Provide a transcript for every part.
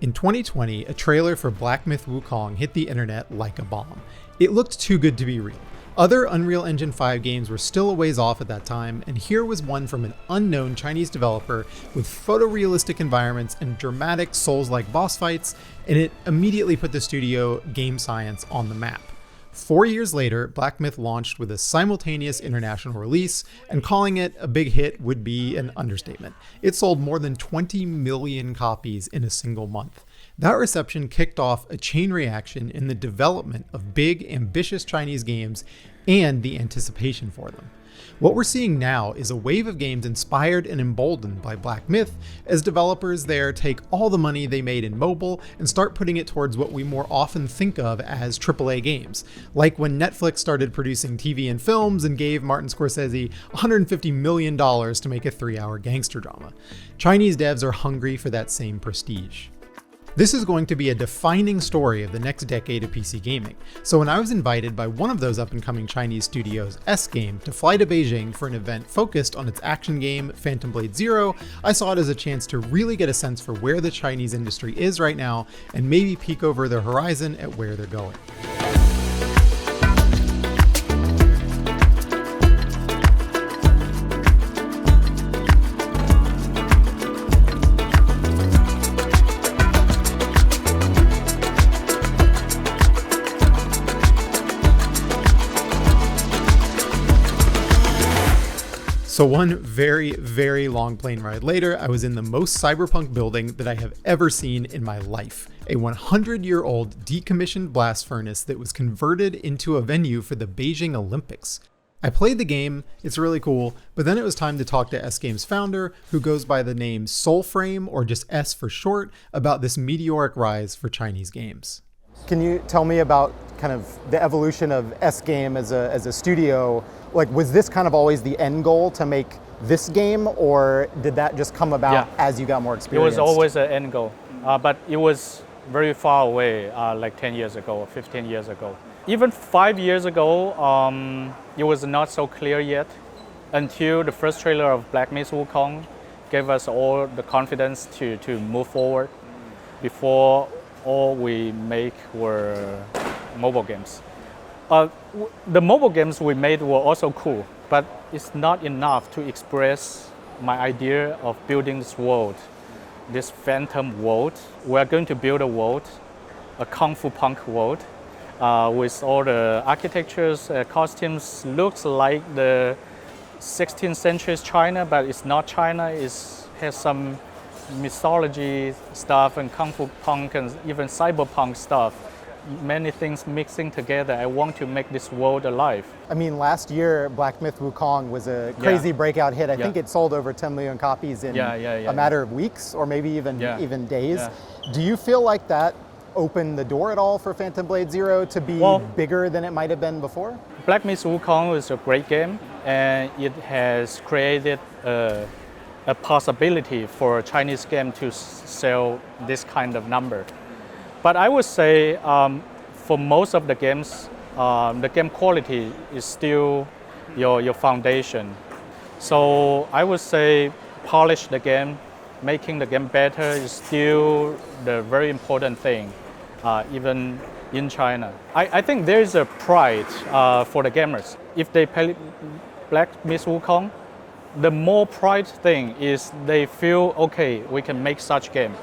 In 2020, a trailer for Black Myth Wukong hit the internet like a bomb. It looked too good to be real. Other Unreal Engine 5 games were still a ways off at that time, and here was one from an unknown Chinese developer with photorealistic environments and dramatic Souls-like boss fights, and it immediately put the studio game science on the map. 4 years later, Black Myth launched with a simultaneous international release, and calling it a big hit would be an understatement. It sold more than 20 million copies in a single month. That reception kicked off a chain reaction in the development of big, ambitious Chinese games and the anticipation for them. What we're seeing now is a wave of games inspired and emboldened by Black Myth as developers there take all the money they made in mobile and start putting it towards what we more often think of as AAA games, like when Netflix started producing TV and films and gave Martin Scorsese $150 million to make a 3-hour gangster drama. Chinese devs are hungry for that same prestige. This is going to be a defining story of the next decade of PC gaming, so when I was invited by one of those up-and-coming Chinese studios, S-Game, to fly to Beijing for an event focused on its action game, Phantom Blade Zero, I saw it as a chance to really get a sense for where the Chinese industry is right now, and maybe peek over the horizon at where they're going. So one very, very long plane ride later, I was in the most cyberpunk building that I have ever seen in my life. A 100-year-old decommissioned blast furnace that was converted into a venue for the Beijing Olympics. I played the game, it's really cool, but then it was time to talk to S-Game's founder, who goes by the name Soulframe, or just S for short, about this meteoric rise for Chinese games. Can you tell me about kind of the evolution of S-Game as a studio? Like, was this kind of always the end goal to make this game, or did that just come about as you got more experience? It was always an end goal, but it was very far away, like 10 years ago or 15 years ago. Even 5 years ago, it was not so clear yet, until the first trailer of Black Myth Wukong gave us all the confidence to move forward. Before, all we make were mobile games. The mobile games we made were also cool, but it's not enough to express my idea of building this world, this phantom world. We're going to build a world, a Kung Fu Punk world, with all the architectures, costumes, looks like the 16th century China, but it's not China. It has some mythology stuff and Kung Fu Punk and even cyberpunk stuff. Many things mixing together. I want to make this world alive. I mean, last year, Black Myth Wukong was a crazy breakout hit. I think it sold over 10 million copies in a matter of weeks or maybe even days. Do you feel like that opened the door at all for Phantom Blade Zero to be bigger than it might have been before? Black Myth Wukong is a great game, and it has created a possibility for a Chinese game to sell this kind of number. But I would say for most of the games, the game quality is still your foundation. So I would say polish the game, making the game better is still the very important thing, even in China. I think there is a pride for the gamers. If they play Black Myth Wukong, the more pride thing is they feel, okay, we can make such game.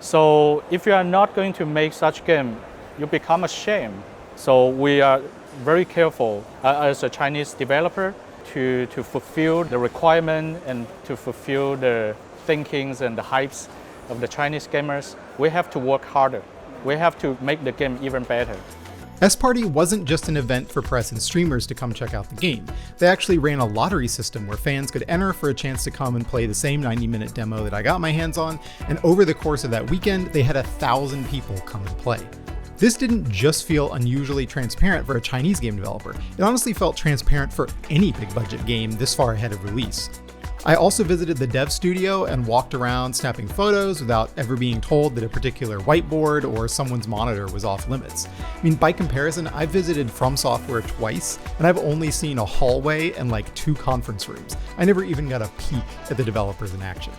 So if you are not going to make such game, you become ashamed. So we are very careful as a Chinese developer to fulfill the requirement and to fulfill the thinkings and the hypes of the Chinese gamers. We have to work harder. We have to make the game even better. S-Party wasn't just an event for press and streamers to come check out the game. They actually ran a lottery system where fans could enter for a chance to come and play the same 90-minute demo that I got my hands on, and over the course of that weekend, they had 1,000 people come and play. This didn't just feel unusually transparent for a Chinese game developer. It honestly felt transparent for any big-budget game this far ahead of release. I also visited the dev studio and walked around snapping photos without ever being told that a particular whiteboard or someone's monitor was off limits. I mean, by comparison, I've visited From Software twice, and I've only seen a hallway and like 2 conference rooms. I never even got a peek at the developers in action.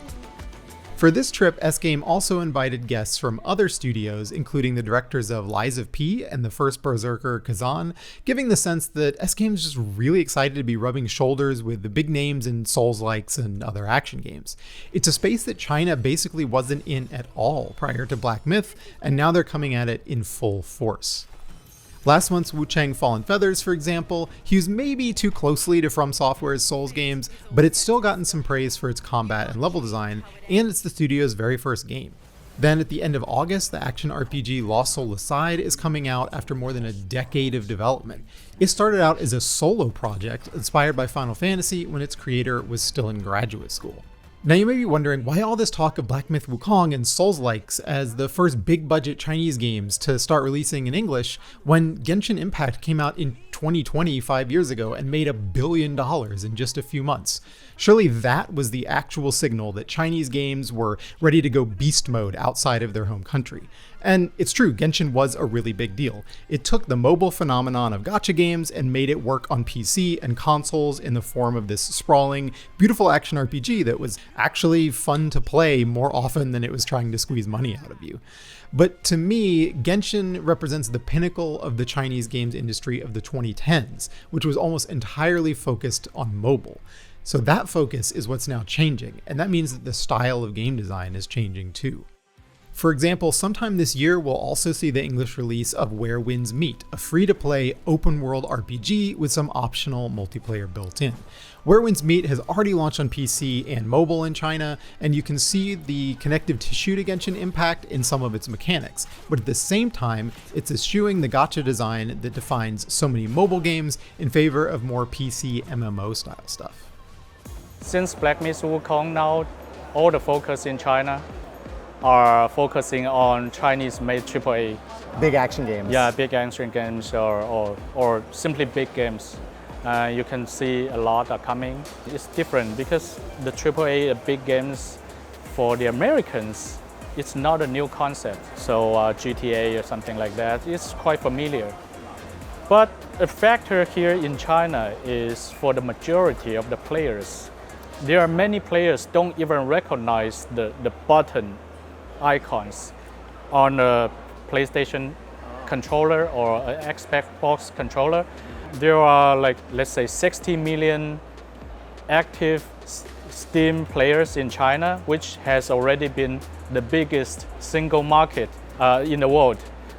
For this trip, S-Game also invited guests from other studios, including the directors of Lies of P and the first Berserker Kazan, giving the sense that S-Game is just really excited to be rubbing shoulders with the big names in Souls-likes and other action games. It's a space that China basically wasn't in at all prior to Black Myth, and now they're coming at it in full force. Last month's Wuchang Fallen Feathers, for example, hews maybe too closely to From Software's Souls games, but it's still gotten some praise for its combat and level design, and it's the studio's very first game. Then at the end of August, the action RPG Lost Soul Aside is coming out after more than a decade of development. It started out as a solo project inspired by Final Fantasy when its creator was still in graduate school. Now you may be wondering why all this talk of Black Myth Wukong and Souls-likes as the first big-budget Chinese games to start releasing in English when Genshin Impact came out in 2020, 5 years ago, and made $1 billion in just a few months. Surely that was the actual signal that Chinese games were ready to go beast mode outside of their home country. And it's true, Genshin was a really big deal. It took the mobile phenomenon of gacha games and made it work on PC and consoles in the form of this sprawling, beautiful action RPG that was actually fun to play more often than it was trying to squeeze money out of you. But to me, Genshin represents the pinnacle of the Chinese games industry of the 2010s, which was almost entirely focused on mobile. So that focus is what's now changing, and that means that the style of game design is changing too. For example, sometime this year we'll also see the English release of Where Winds Meet, a free-to-play open-world RPG with some optional multiplayer built in. Where Winds Meet has already launched on PC and mobile in China, and you can see the connective tissue to Genshin Impact in some of its mechanics, but at the same time, it's eschewing the gacha design that defines so many mobile games in favor of more PC MMO style stuff. Since Black Myth Wukong now, all the focus in China are focusing on Chinese-made AAA. Big action games. Yeah, big action games or simply big games. You can see a lot are coming. It's different because the AAA big games for the Americans, it's not a new concept. So GTA or something like that, it's quite familiar. But a factor here in China is for the majority of the players. There are many players don't even recognize the button icons on a PlayStation controller or an Xbox controller. There are like, let's say 60 million active Steam players in China, which has already been the biggest single market in the world.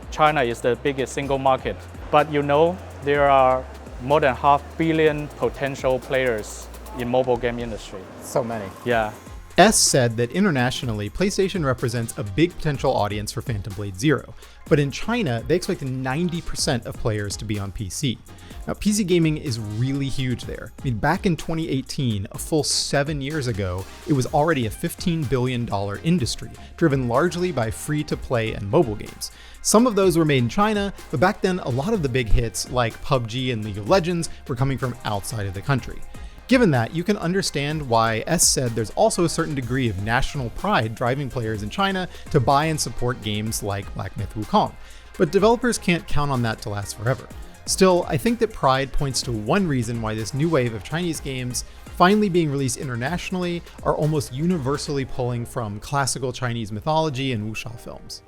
China is the biggest single market. But you know, there are more than 500 million potential players in mobile game industry. So many. Yeah. S said that internationally, PlayStation represents a big potential audience for Phantom Blade Zero, but in China, they expect 90% of players to be on PC. Now, PC gaming is really huge there. I mean, back in 2018, a full 7 years ago, it was already a $15 billion industry, driven largely by free-to-play and mobile games. Some of those were made in China, but back then, a lot of the big hits, like PUBG and League of Legends, were coming from outside of the country. Given that, you can understand why S said there's also a certain degree of national pride driving players in China to buy and support games like Black Myth Wukong. But developers can't count on that to last forever. Still, I think that pride points to one reason why this new wave of Chinese games, finally being released internationally, are almost universally pulling from classical Chinese mythology and wuxia films.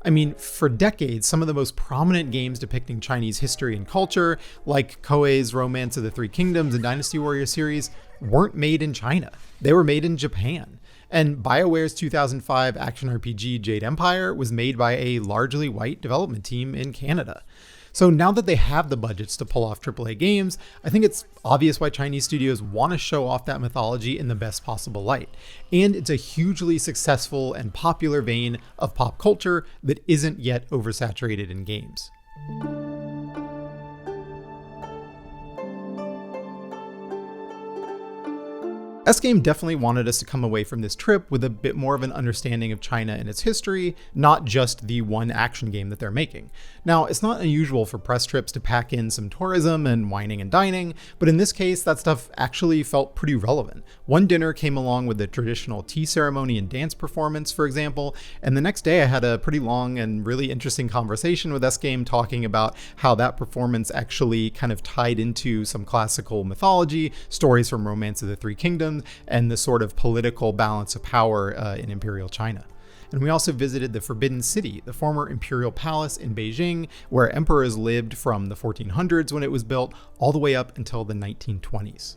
I mean, for decades, some of the most prominent games depicting Chinese history and culture, like Koei's Romance of the Three Kingdoms and Dynasty Warrior series, weren't made in China. They were made in Japan. And BioWare's 2005 action RPG Jade Empire was made by a largely white development team in Canada. So now that they have the budgets to pull off AAA games, I think it's obvious why Chinese studios want to show off that mythology in the best possible light. And it's a hugely successful and popular vein of pop culture that isn't yet oversaturated in games. S-Game definitely wanted us to come away from this trip with a bit more of an understanding of China and its history, not just the one action game that they're making. Now, it's not unusual for press trips to pack in some tourism and whining and dining, but in this case, that stuff actually felt pretty relevant. One dinner came along with the traditional tea ceremony and dance performance, for example, and the next day I had a pretty long and really interesting conversation with S-Game talking about how that performance actually kind of tied into some classical mythology, stories from Romance of the Three Kingdoms, system and the sort of political balance of power in Imperial China. And we also visited the Forbidden City, the former imperial palace in Beijing, where emperors lived from the 1400s when it was built all the way up until the 1920s.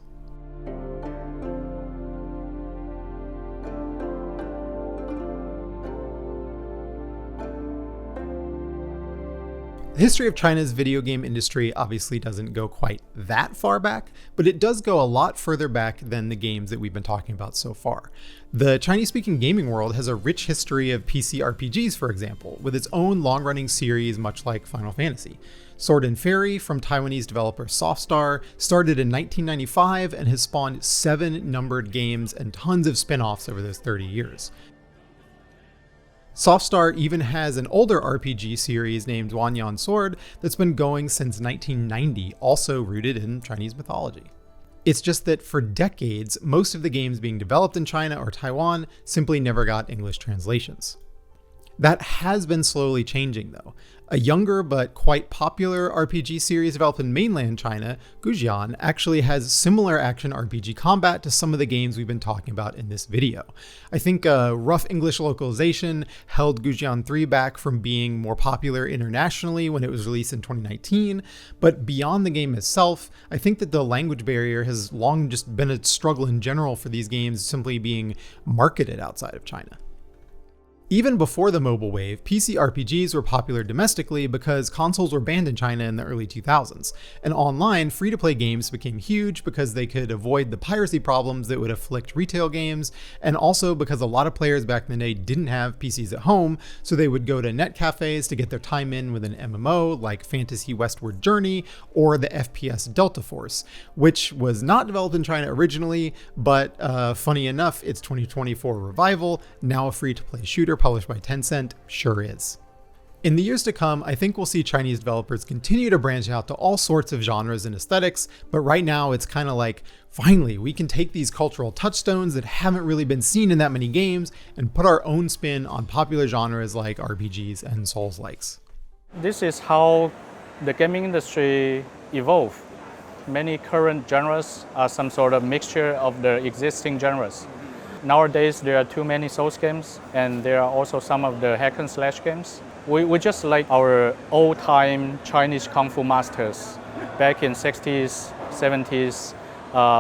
The history of China's video game industry obviously doesn't go quite that far back, but it does go a lot further back than the games that we've been talking about so far. The Chinese-speaking gaming world has a rich history of PC RPGs, for example, with its own long-running series much like Final Fantasy. Sword and Fairy from Taiwanese developer Softstar started in 1995 and has spawned 7 numbered games and tons of spin-offs over those 30 years. Softstar even has an older RPG series named Wanyan Sword that's been going since 1990, also rooted in Chinese mythology. It's just that for decades, most of the games being developed in China or Taiwan simply never got English translations. That has been slowly changing though. A younger but quite popular RPG series developed in mainland China, Gujian, actually has similar action RPG combat to some of the games we've been talking about in this video. I think a rough English localization held Gujian 3 back from being more popular internationally when it was released in 2019, but beyond the game itself, I think that the language barrier has long just been a struggle in general for these games simply being marketed outside of China. Even before the mobile wave, PC RPGs were popular domestically because consoles were banned in China in the early 2000s, and online, free-to-play games became huge because they could avoid the piracy problems that would afflict retail games, and also because a lot of players back in the day didn't have PCs at home, so they would go to net cafes to get their time in with an MMO like Fantasy Westward Journey or the FPS Delta Force, which was not developed in China originally, but funny enough, its 2024 revival, now a free-to-play shooter published by Tencent, sure is. In the years to come, I think we'll see Chinese developers continue to branch out to all sorts of genres and aesthetics, but right now it's kind of like, finally, we can take these cultural touchstones that haven't really been seen in that many games and put our own spin on popular genres like RPGs and Souls-likes. This is how the gaming industry evolved. Many current genres are some sort of mixture of the existing genres. Nowadays, there are too many Souls games, and there are also some of the hack and slash games. We just like our old-time Chinese Kung Fu masters back in 60s, 70s,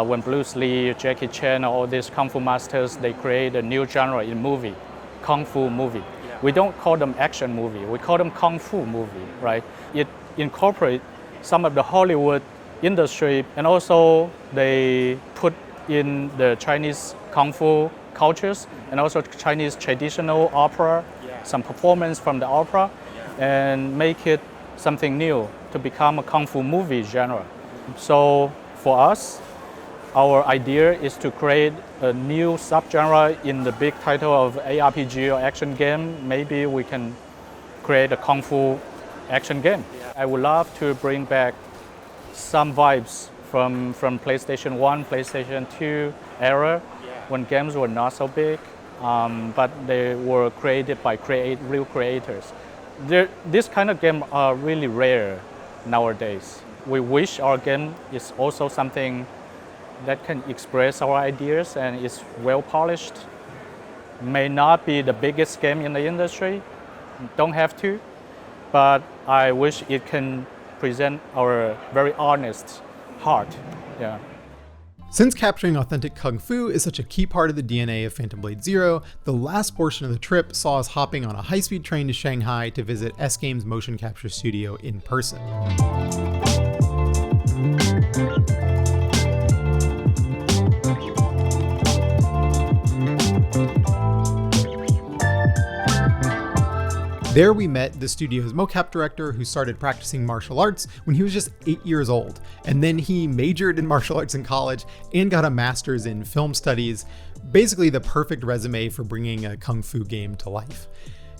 when Bruce Lee, Jackie Chan, all these Kung Fu masters, they create a new genre in movie, Kung Fu movie. We don't call them action movie, we call them Kung Fu movie, right? It incorporates some of the Hollywood industry, and also they put in the Chinese Kung Fu cultures and also Chinese traditional opera, some performance from the opera, and make it something new to become a Kung Fu movie genre. So for us, our idea is to create a new subgenre in the big title of ARPG or action game. Maybe we can create a Kung Fu action game. I would love to bring back some vibes from PlayStation 1, PlayStation 2 era, when games were not so big, but they were created by real creators. This kind of game are really rare nowadays. We wish our game is also something that can express our ideas and is well polished. May not be the biggest game in the industry, don't have to, but I wish it can present our very honest heart. Yeah. Since capturing authentic Kung Fu is such a key part of the DNA of Phantom Blade Zero, the last portion of the trip saw us hopping on a high-speed train to Shanghai to visit S-Game's motion capture studio in person. There we met the studio's mocap director who started practicing martial arts when he was just 8 years old, and then he majored in martial arts in college and got a master's in film studies, basically the perfect resume for bringing a kung fu game to life.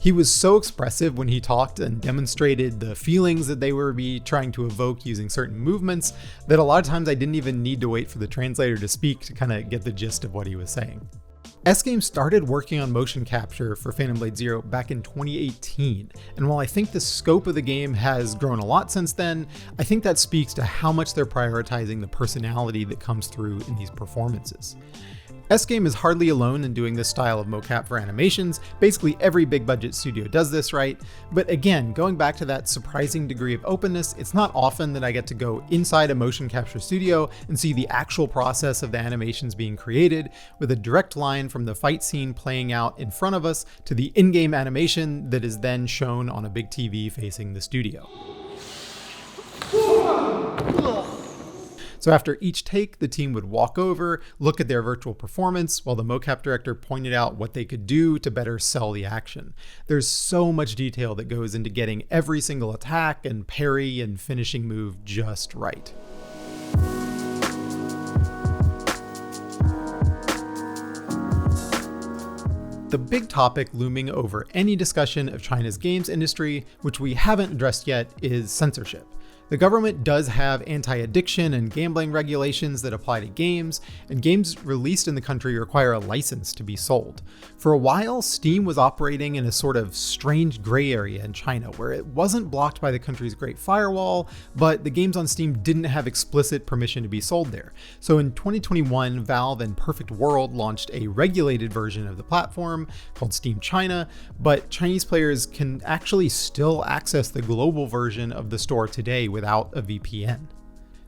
He was so expressive when he talked and demonstrated the feelings that they were trying to evoke using certain movements that a lot of times I didn't even need to wait for the translator to speak to kind of get the gist of what he was saying. S-Game started working on motion capture for Phantom Blade Zero back in 2018, and while I think the scope of the game has grown a lot since then, I think that speaks to how much they're prioritizing the personality that comes through in these performances. S-Game is hardly alone in doing this style of mocap for animations. Basically every big budget studio does this, right? But again, going back to that surprising degree of openness, it's not often that I get to go inside a motion capture studio and see the actual process of the animations being created, with a direct line from the fight scene playing out in front of us to the in-game animation that is then shown on a big TV facing the studio. So after each take, the team would walk over, look at their virtual performance, while the mocap director pointed out what they could do to better sell the action. There's so much detail that goes into getting every single attack and parry and finishing move just right. The big topic looming over any discussion of China's games industry, which we haven't addressed yet, is censorship. The government does have anti-addiction and gambling regulations that apply to games, and games released in the country require a license to be sold. For a while, Steam was operating in a sort of strange gray area in China, where it wasn't blocked by the country's Great Firewall, but the games on Steam didn't have explicit permission to be sold there. So in 2021, Valve and Perfect World launched a regulated version of the platform called Steam China, but Chinese players can actually still access the global version of the store today without a VPN.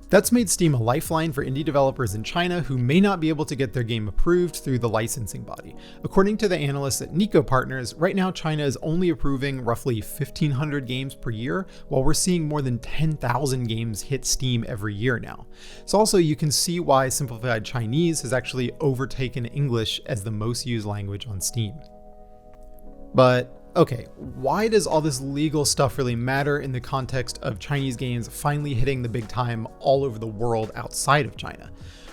That's made Steam a lifeline for indie developers in China who may not be able to get their game approved through the licensing body. According to the analysts at Nico Partners, right now China is only approving roughly 1,500 games per year, while we're seeing more than 10,000 games hit Steam every year now. So also you can see why simplified Chinese has actually overtaken English as the most used language on Steam. But okay, why does all this legal stuff really matter in the context of Chinese games finally hitting the big time all over the world outside of China?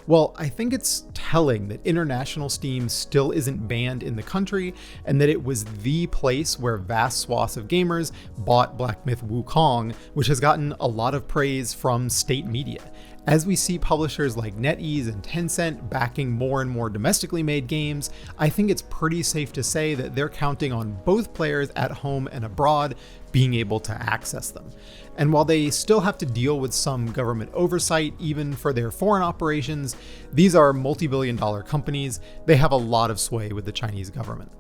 Well, I think it's telling that international Steam still isn't banned in the country, and that it was the place where vast swaths of gamers bought Black Myth Wukong, which has gotten a lot of praise from state media. As we see publishers like NetEase and Tencent backing more and more domestically made games, I think it's pretty safe to say that they're counting on both players at home and abroad being able to access them. And while they still have to deal with some government oversight even for their foreign operations, these are multi-billion-dollar companies. They have a lot of sway with the Chinese government.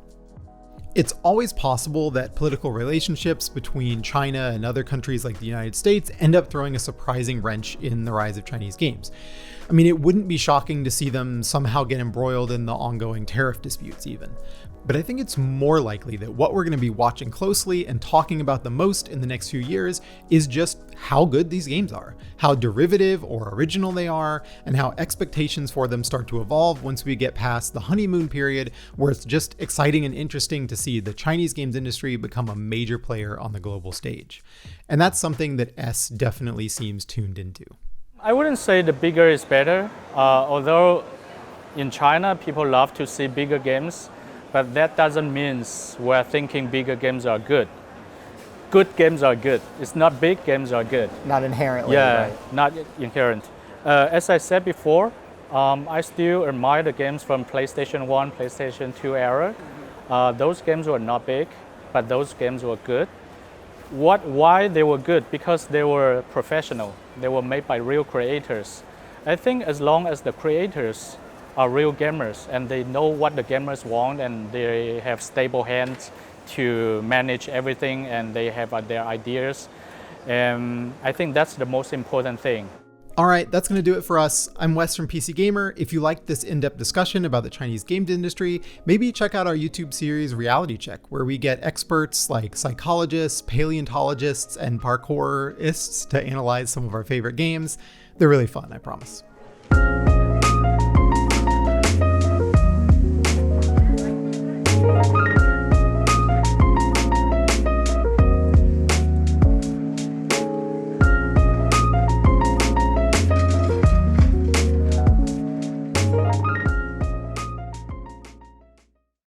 It's always possible that political relationships between China and other countries like the United States end up throwing a surprising wrench in the rise of Chinese games. I mean, it wouldn't be shocking to see them somehow get embroiled in the ongoing tariff disputes even. But I think it's more likely that what we're going to be watching closely and talking about the most in the next few years is just how good these games are, how derivative or original they are, and how expectations for them start to evolve once we get past the honeymoon period, where it's just exciting and interesting to see the Chinese games industry become a major player on the global stage. And that's something that S definitely seems tuned into. I wouldn't say the bigger is better, although in China people love to see bigger games. But that doesn't mean we're thinking bigger games are good. Good games are good. It's not big games are good. Not inherently, yeah, right? Not inherent. As I said before, I still admire the games from PlayStation 1, PlayStation 2 era. Those games were not big, but those games were good. Why they were good? Because they were professional. They were made by real creators. I think as long as the creators are real gamers and they know what the gamers want and they have stable hands to manage everything and they have their ideas. I think that's the most important thing. All right, that's going to do it for us. I'm Wes from PC Gamer. If you liked this in-depth discussion about the Chinese games industry, maybe check out our YouTube series Reality Check, where we get experts like psychologists, paleontologists, and parkourists to analyze some of our favorite games. They're really fun, I promise.